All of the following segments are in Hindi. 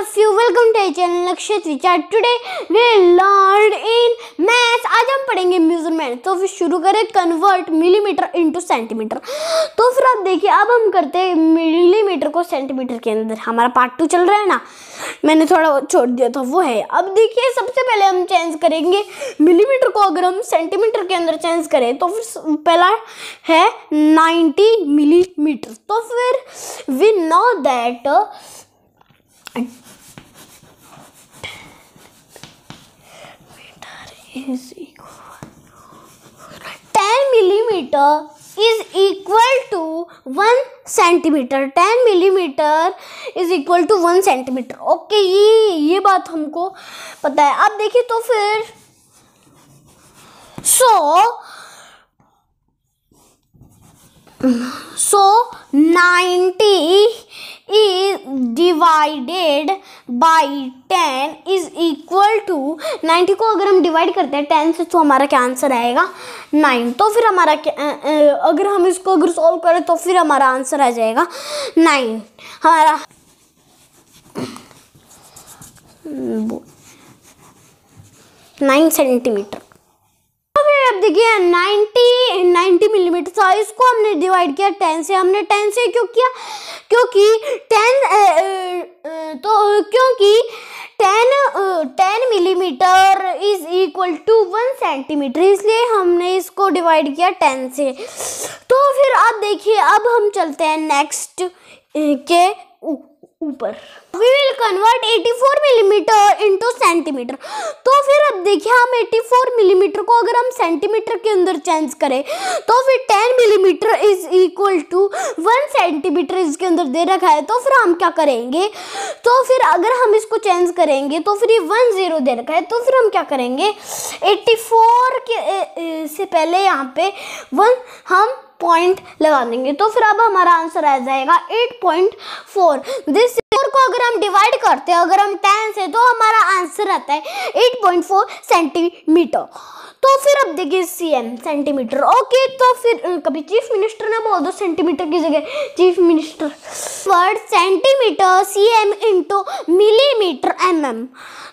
of you, welcome to our channel Lakshit Vichar. Today we learned in maths. आज हम पढ़ेंगे मेजरमेंट। तो फिर शुरू करें कन्वर्ट मिलीमीटर इनटू सेंटीमीटर। तो फिर आप देखिए, अब हम करते हैं मिलीमीटर को सेंटीमीटर के अंदर। हमारा पार्ट 2 चल रहा है ना, मैंने थोड़ा छोड़ दिया था, वो है। अब देखिए, सबसे पहले हम चेंज करेंगे मिलीमीटर को। अगर हम सेंटीमीटर के अंदर चेंज करें तो फिर पहला है 90 मिलीमीटर। तो फिर we know that 10 millimeter is equal to 1 centimeter. 10 millimeter is equal to 1 centimeter. Okay, ये बात हमको पता है। अब देखिए, तो फिर so 90 is divided by 10 is equal to 90 को अगर हम डिवाइड करते हैं 10 से तो हमारा क्या आंसर आएगा 9। तो फिर हमारा अगर हम इसको सॉल्व करें तो फिर हमारा आंसर आ जाएगा 9। हमारा 9 सेंटीमीटर। अब देखिए 90 मिलीमीटर था, इसको हमने डिवाइड किया 10 से। हमने 10 से क्यों किया? क्योंकि 10 millimetre is equal to 1 centimetre, इसलिए हमने इसको डिवाइड किया 10 से। तो फिर आप देखिए, अब हम चलते हैं नेक्स्ट के ऊपर। We will convert 84 millimetre into centimetre. तो फिर अब देखिए, हम 84 मिलीमीटर को अगर हम सेंटीमीटर के अंदर चेंज करें तो फिर 10 millimetre is equal to 1 centimetre इसके अंदर दे रखा है। तो फिर हम क्या करेंगे? तो फिर अगर हम इसको चेंज करेंगे तो फिर ये 10 दे रखा है। तो फिर हम क्या करेंगे? 84 के से पहले यहाँ पे 1 हम पॉइंट लगा देंगे। तो फिर अब हमारा आंसर आ जाएगा 8.4। दिस 4 को अगर हम डिवाइड करते हैं अगर हम 10 से तो हमारा आंसर आता है 8.4 सेंटीमीटर। तो फिर अब देखिए cm सेंटीमीटर। ओके, तो फिर कभी चीफ मिनिस्टर ने बोल दो सेंटीमीटर की जगह chief minister. Word centimetre cm into millimetre mm।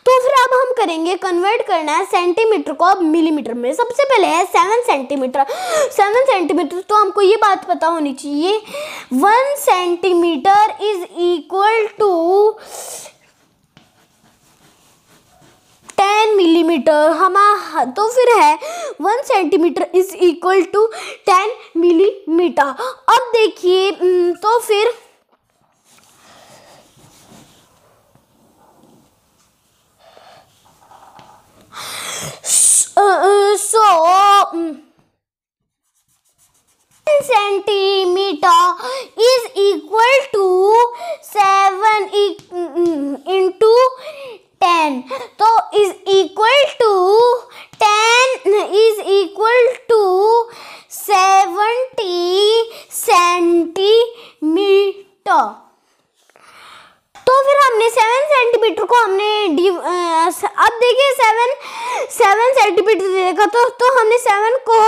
तो फिर अब हम करेंगे, कन्वर्ट करना है सेंटीमीटर को अब मिलीमीटर में। सबसे पहले है 7 सेंटीमीटर। 7 सेंटीमीटर, तो हमको ये बात पता होनी चाहिए 1 centimetre is equal to 10 millimetre. हमारा तो फिर है 1 centimetre is equal to 10 millimetre. अब देखिए, तो फिर centimetre is equal to 7 into 10। तो is equal to 10 is equal to 70 centimetre. तो फिर हमने 7 सेंटीमीटर को हमने अब देखिए 7 सेंटीमीटर देखा तो हमने 7 को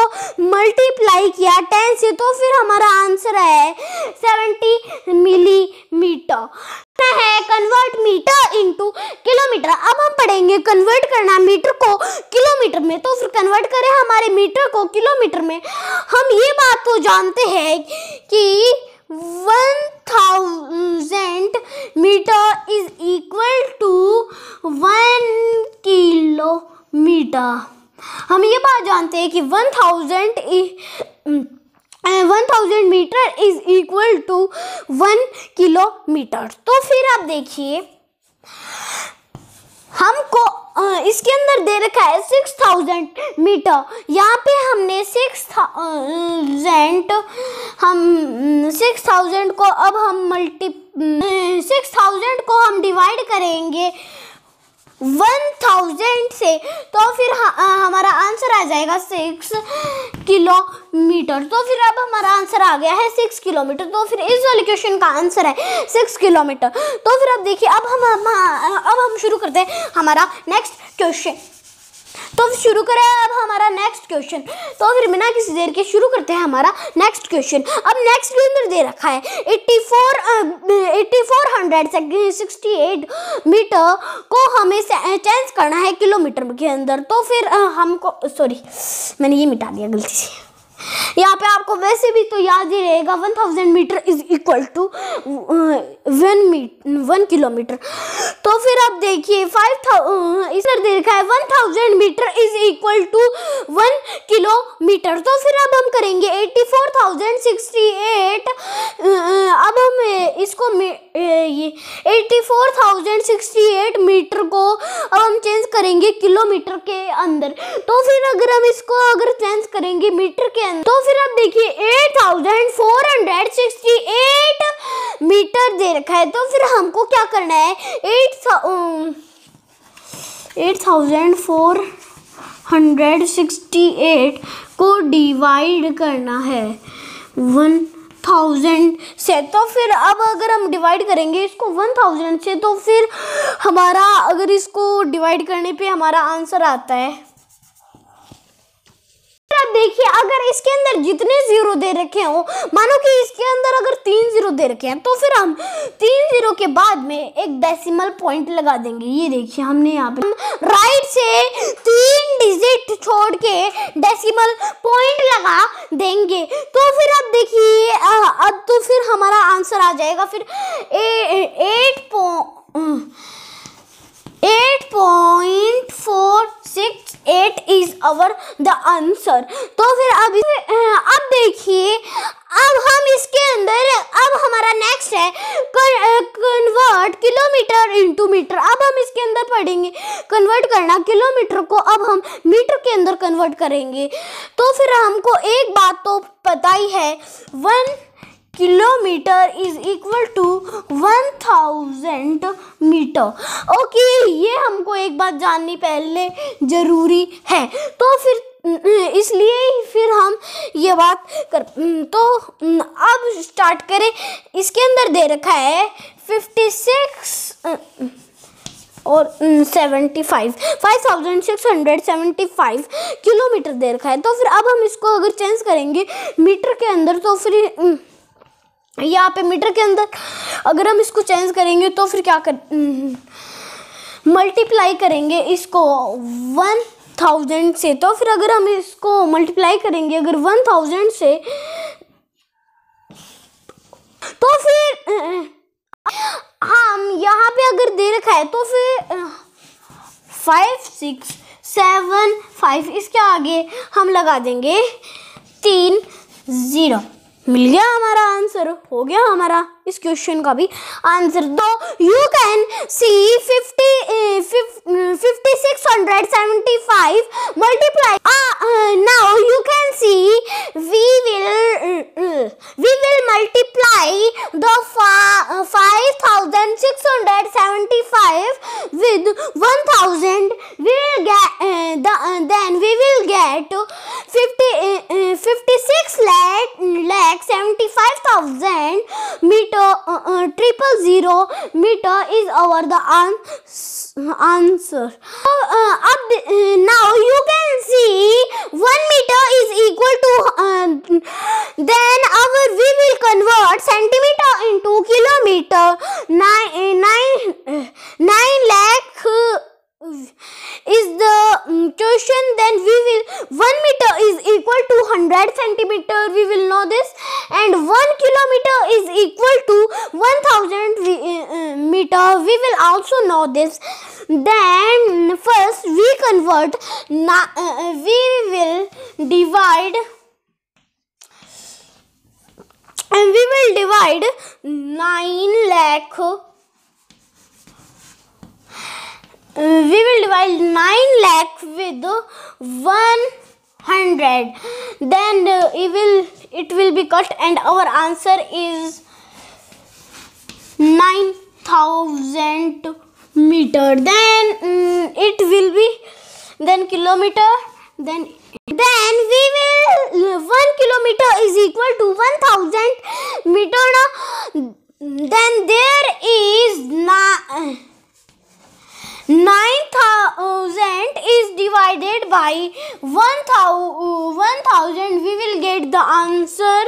मल्टीप्लाई किया 10 से। तो फिर हमारा आंसर है 70 मिलीमीटर। है कन्वर्ट मीटर इनटू किलोमीटर। अब हम पढ़ेंगे कन्वर्ट करना मीटर को किलोमीटर में। तो फिर कन्वर्ट करें हमारे मीटर को किलोमीटर में। हम ये बात तो जानते हैं कि 1000 metre is equal to 1 kilometre. हम ये बात जानते हैं कि 1000 metre is equal to 1 kilometre. तो फिर आप देखिए, हमको इसके अंदर दे रखा है 6000 मीटर। यहाँ पे हमने 6000 को अब हम 6000 को हम डिवाइड करेंगे 1000 से। तो फिर हमारा आंसर आ जाएगा 6 किलोमीटर। तो फिर अब हमारा आंसर आ गया है 6 किलोमीटर। तो फिर इस वाले क्वेश्चन का आंसर है 6 किलोमीटर। तो फिर अब देखिए, अब हम शुरू करते हैं हमारा नेक्स्ट क्वेश्चन। तो शुरू करें अब हमारा नेक्स्ट क्वेश्चन। तो फिर बिना किसी देर के शुरू करते हैं हमारा नेक्स्ट क्वेश्चन। अब नेक्स्ट के अंदर दे रखा है 8468 मीटर को हमें चेंज करना है किलोमीटर के अंदर। तो फिर हमको, सॉरी मैंने ये मिटा दिया गलती से, यहाँ पे आपको वैसे भी तो याद ही रहेगा 1000 metre is equal to 1 kilometre. तो फिर आप देखिए 5000 इधर देखा है 1000 metre is equal to 1 kilometre. तो फिर अब हम करेंगे 84,068, अब हम इसको 84,068 मीटर को अब हम चेंज करेंगे किलोमीटर के अंदर। तो फिर अगर हम इसको चेंज करेंगे मीटर के अंदर, तो फिर आप देखिए 8468 मीटर दे रखा है। तो फिर हमको क्या करना है, 8468 को डिवाइड करना है 1000 से। तो फिर अब अगर हम डिवाइड करेंगे इसको 1000 से, तो फिर हमारा अगर इसको डिवाइड करने पे हमारा आंसर आता है, अब देखिए अगर इसके अंदर जितने जीरो दे रखे हो, मानो कि इसके अंदर अगर 3 जीरो दे रखे हैं, तो फिर हम 3 जीरो के बाद में एक डेसिमल पॉइंट लगा देंगे। ये देखिए हमने यहाँ पे राइट से 3 डिजिट छोड़ के डेसिमल पॉइंट लगा देंगे। तो फिर अब देखिए अब तो फिर हमारा आंसर आ जाएगा फिर 8.468 इज अवर द आंसर। तो फिर अब देखिए अब हम इसके अंदर, अब हमारा नेक्स्ट है कन्वर्ट किलोमीटर इनटू मीटर। अब हम इसके अंदर पढ़ेंगे कन्वर्ट करना किलोमीटर को, अब हम मीटर के अंदर कन्वर्ट करेंगे। तो फिर हमको एक बात तो पता ही है, 1 kilometre is equal to 1000 metre. Okay, ये हमको एक बात जाननी पहले जरूरी है। तो फिर इसलिए फिर हम ये बात कर, तो अब स्टार्ट करें। इसके अंदर दे रखा है 56 और 5675 किलोमीटर दे रखा है। तो फिर अब हम इसको अगर चेंज करेंगे मीटर के अंदर, तो फिर यहाँ पे मीटर के अंदर अगर हम इसको चेंज करेंगे, तो फिर क्या कर मल्टीप्लाई करेंगे इसको 1000 से। तो फिर अगर हम इसको मल्टीप्लाई करेंगे अगर 1000 से, तो फिर हम यहाँ पे अगर दे रखा है, तो फिर 5675 इसके आगे हम लगा देंगे 3 जीरो। मिल गया हमारा आंसर, हो गया हमारा इस क्वेश्चन का भी आंसर। तो you can see 5675 multiply. Now you can see we will multiply the 5675 with 1000. Then we will get 56,75,000 meter. 000 meter is our the answer. Now you can see 1 meter is equal to then we will convert centimeter into kilometer. 9 lakh is the question. Then we will 1 meter is equal to 100 centimeter, we will know this, and 1 kilometer is equal to 1000 meter, we will also know this. Then first we convert, we will divide, and we will divide 9 lakh. We will divide 9 lakh with 100. Then it will be cut, and our answer is 9000 meter. Then it will be kilometer. Then we will 1 kilometer is equal to 1000 meter. Then there is 9000 is divided divided by 1000, we will get the answer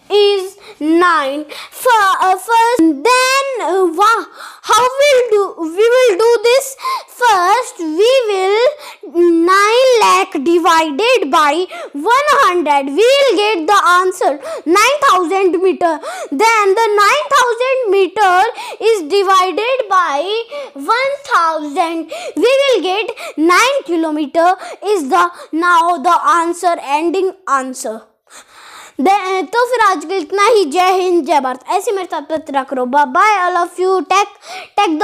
is 9. First, then how we will do this? First, we will 9 lakh divided by 100. We will get the answer 9000 meter. Then the 9000 meter is divided by 1000. We will get 9 kilometer is the now the answer, ending answer. तो फिर आज के इतना ही. जय हिंद, जय भारत. ऐसे मेरे साथ पत्र करो. Bye bye, I love you. Take the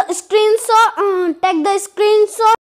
screenshot.